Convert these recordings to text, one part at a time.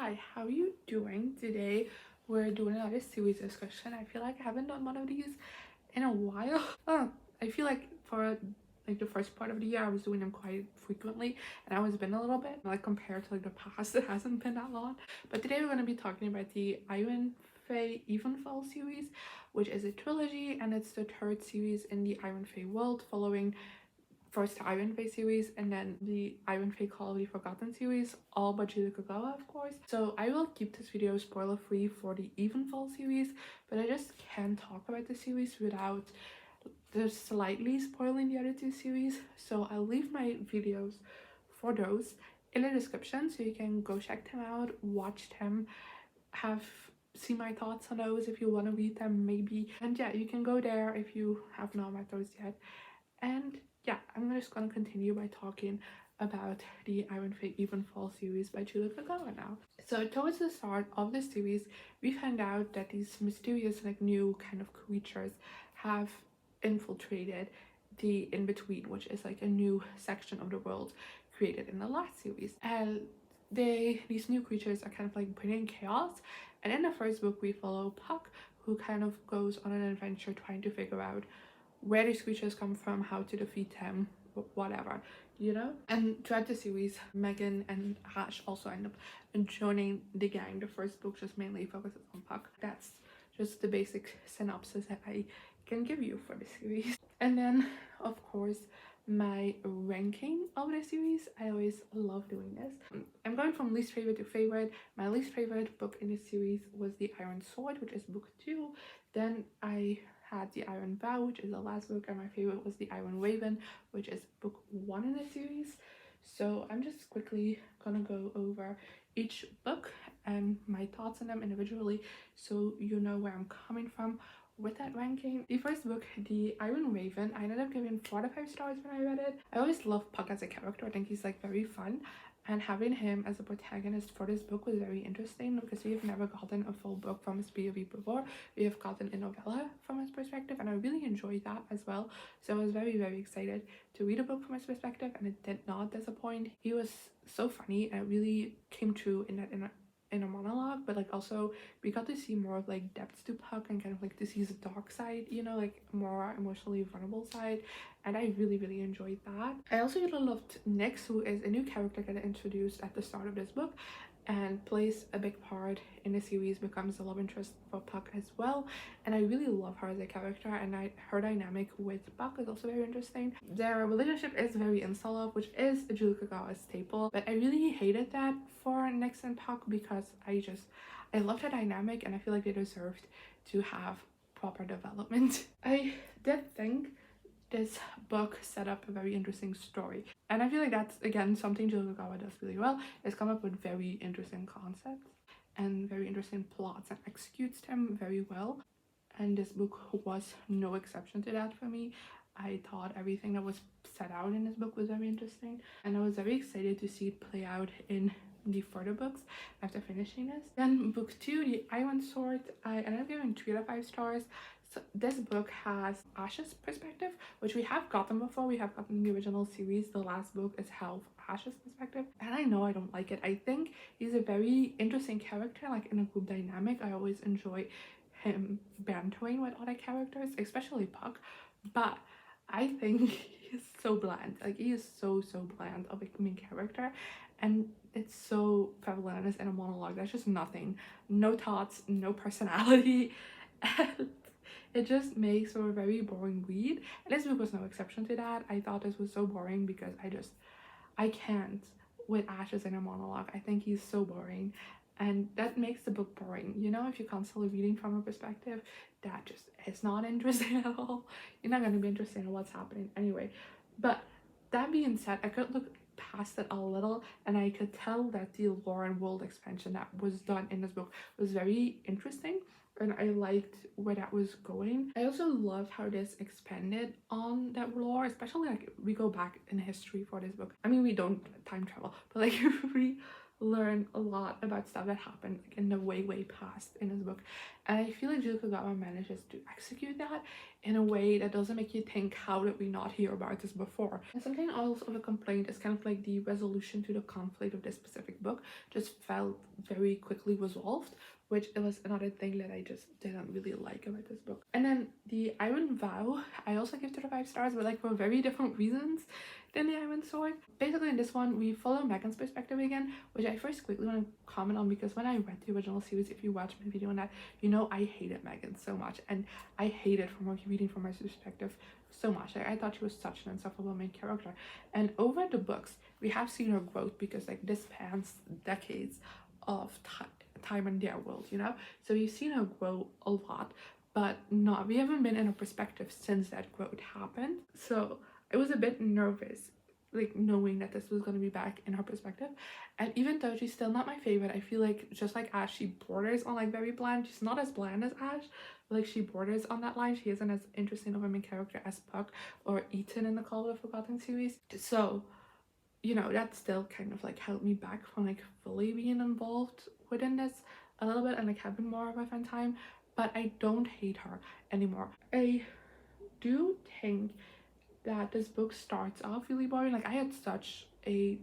Hi, how are you doing? Today we're doing another series discussion. I feel like I haven't done one of these in a while. I feel like for like the first part of the year I was doing them quite frequently, and I was been a little bit like compared to like the past it hasn't been that long. But today we're going to be talking about the Evenfall series, which is a trilogy, and it's the third series in the Iron Fey world, following first Iron Fey series and then the Iron Fey Call of the Forgotten series, all by Kagawa, of course. So I will keep this video spoiler free for the Evenfall series, but I just can't talk about the series without just slightly spoiling the other two series. So I'll leave my videos for those in the description so you can go check them out, watch them, see my thoughts on those if you want to read them maybe. And yeah, you can go there if you have not read those yet. And yeah, I'm just gonna continue by talking about the Iron Fey Evenfall series by Kagawa now. So towards the start of the series, we find out that these mysterious like new kind of creatures have infiltrated the in-between, which is like a new section of the world created in the last series. And these new creatures are kind of like bringing chaos. And in the first book we follow Puck, who kind of goes on an adventure trying to figure out where these creatures come from, how to defeat them, whatever, you know. And throughout the series, Megan and Ash also end up joining the gang. The first book just mainly focuses on Puck. That's just the basic synopsis that I can give you for the series. And then of course my ranking of the series. I always love doing this. I'm going from least favorite to favorite. My least favorite book in the series was The Iron Sword, which is book 2. Then I had The Iron Vow, which is the last book, and my favorite was The Iron Raven, which is book 1 in the series. So I'm just quickly gonna go over each book and my thoughts on them individually so you know where I'm coming from with that ranking. The first book, The Iron Raven, I ended up giving 4 out of 5 stars when I read it. I always loved Puck as a character. I think he's like very fun, and having him as a protagonist for this book was very interesting because we have never gotten a full book from his POV before. We have gotten a novella from his perspective, and I really enjoyed that as well. So I was very excited to read a book from his perspective, and it did not disappoint. He was so funny, and it really came true in a monologue, but like also we got to see more of like depth to Puck and kind of like to see his dark side, you know, like more emotionally vulnerable side, and I really enjoyed that. I also really loved Nyx, who is a new character that I introduced at the start of this book and plays a big part in the series, becomes a love interest for Puck as well, and I really love her as a character, and her dynamic with Puck is also very interesting. Their relationship is very incel love, which is a Kagawa's staple, but I really hated that for Nyx and Puck because I loved her dynamic, and I feel like they deserved to have proper development. I did think this book set up a very interesting story, and I feel like that's again something Kagawa does really well, is come up with very interesting concepts and very interesting plots and executes them very well, and this book was no exception to that for me. I thought everything that was set out in this book was very interesting, and I was very excited to see it play out in the further books after finishing this. Then book 2, The Iron Sword, I ended up giving 3 out of 5 stars. So this book has Ash's perspective, which we have gotten before. We have gotten the original series. The last book is half Ash's perspective, and I know I don't like it. I think he's a very interesting character, like in a group dynamic. I always enjoy him bantering with other characters, especially Puck, but I think he's so bland. Like he is so bland of a main character, and it's so prevalent in his inner monologue. There's just nothing, no thoughts, no personality, and it just makes for a very boring read. And this book was no exception to that. I thought this was so boring because I can't with Ash's inner monologue. I think he's so boring, and that makes the book boring, you know. If you're constantly reading from a perspective that just is not interesting at all, you're not going to be interested in what's happening anyway. But that being said, I could look past it a little, and I could tell that the lore and world expansion that was done in this book was very interesting, and I liked where that was going. I also loved how this expanded on that lore, especially like we go back in history for this book. I mean, we don't time travel, but like we learn a lot about stuff that happened like in the way past in this book, and I feel like Kagawa manages to execute that in a way that doesn't make you think, how did we not hear about this before? And something else of a complaint is kind of like the resolution to the conflict of this specific book just felt very quickly resolved, which it was another thing that I just didn't really like about this book. And then the Iron Vow, I also give to the 5 stars, but like for very different reasons than the Iron Sword. Basically in this one, we follow Megan's perspective again, which I first quickly want to comment on because when I read the original series, if you watch my video on that, you know I hated Megan so much, and I hated reading from her perspective so much. Like, I thought she was such an insufferable main character, and over the books we have seen her growth because like this spans decades of time in their world, you know, so we've seen her grow a lot, but we haven't been in her perspective since that growth happened. So I was a bit nervous like knowing that this was going to be back in her perspective, and even though she's still not my favorite, I feel like just like Ash, she borders on like very bland. She's not as bland as Ash, but like she borders on that line. She isn't as interesting of a main character as Puck or Ethan in the Call of the Forgotten series. So you know, that still kind of like held me back from like fully being involved within this a little bit and like having more of a fun time, but I don't hate her anymore. I do think that this book starts off really boring. Like I had such a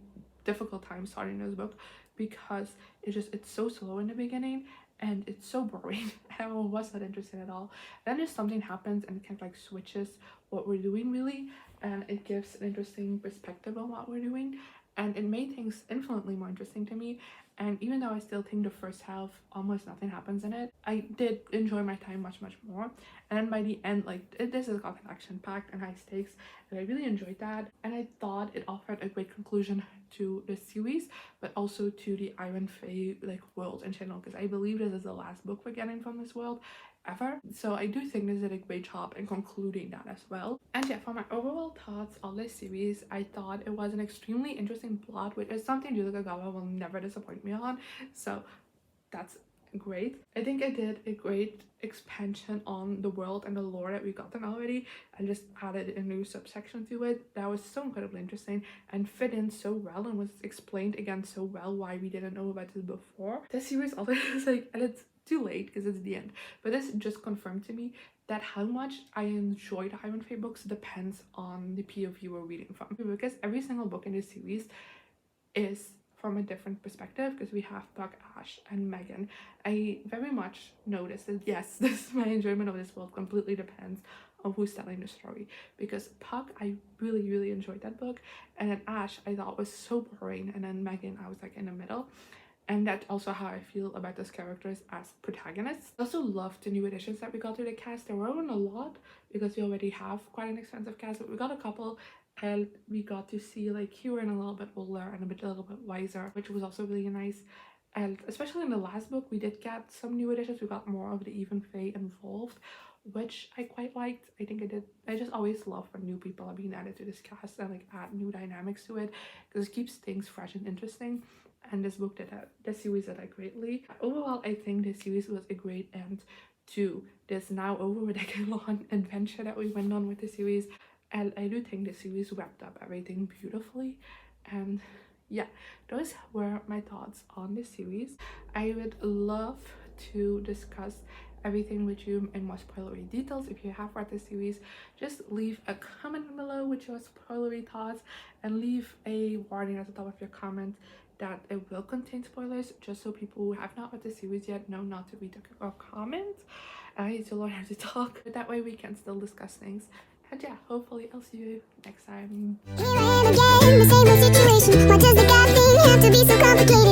difficult time starting this book because it's so slow in the beginning and it's so boring. I was not interested at all. Then if something happens and it kind of like switches what we're doing really, and it gives an interesting perspective on what we're doing, and it made things infinitely more interesting to me. And even though I still think the first half almost nothing happens in it, I did enjoy my time much more. And then by the end, like this is got an action packed and high stakes, and I really enjoyed that, and I thought it offered a great conclusion to the series, but also to the Iron Fae like world in general, because I believe this is the last book we're getting from this world ever. So I do think this did a great job in concluding that as well. And yeah, for my overall thoughts on this series, I thought it was an extremely interesting plot, which is something Kagawa will never disappoint me on, so that's great. I think I did a great expansion on the world and the lore that we gotten already, and just added a new subsection to it that was so incredibly interesting and fit in so well and was explained again so well why we didn't know about this before. This series also is like, and it's too late because it's the end, but this just confirmed to me that how much I enjoy the Iron Fae books depends on the POV we're reading from, because every single book in this series is from a different perspective, because we have Puck, Ash, and Megan. I very much noticed that yes, my enjoyment of this world completely depends on who's telling the story, because Puck, I really enjoyed that book, and then Ash I thought was so boring, and then Megan I was like in the middle. And that's also how I feel about those characters as protagonists. I also loved the new additions that we got to the cast. There weren't a lot because we already have quite an extensive cast, but we got a couple, and we got to see like Kieran a little bit older and a little bit wiser, which was also really nice. And especially in the last book, we did get some new additions. We got more of the Evenfall involved, which I quite liked. I just always love when new people are being added to this cast and like add new dynamics to it, because it keeps things fresh and interesting. And this book did that. This series did that greatly. Overall, I think this series was a great end to this now over a decade-long adventure that we went on with the series. And I do think the series wrapped up everything beautifully. And yeah, those were my thoughts on the series. I would love to discuss everything with you in more spoilery details. If you have read the series, just leave a comment below with your spoilery thoughts, and leave a warning at the top of your comment that it will contain spoilers, just so people who have not read the series yet know not to read or comment. I need to learn how to talk, but that way we can still discuss things. And yeah, hopefully I'll see you next time. Here I am again, the same old situation. Why does the God thing have to be so complicated?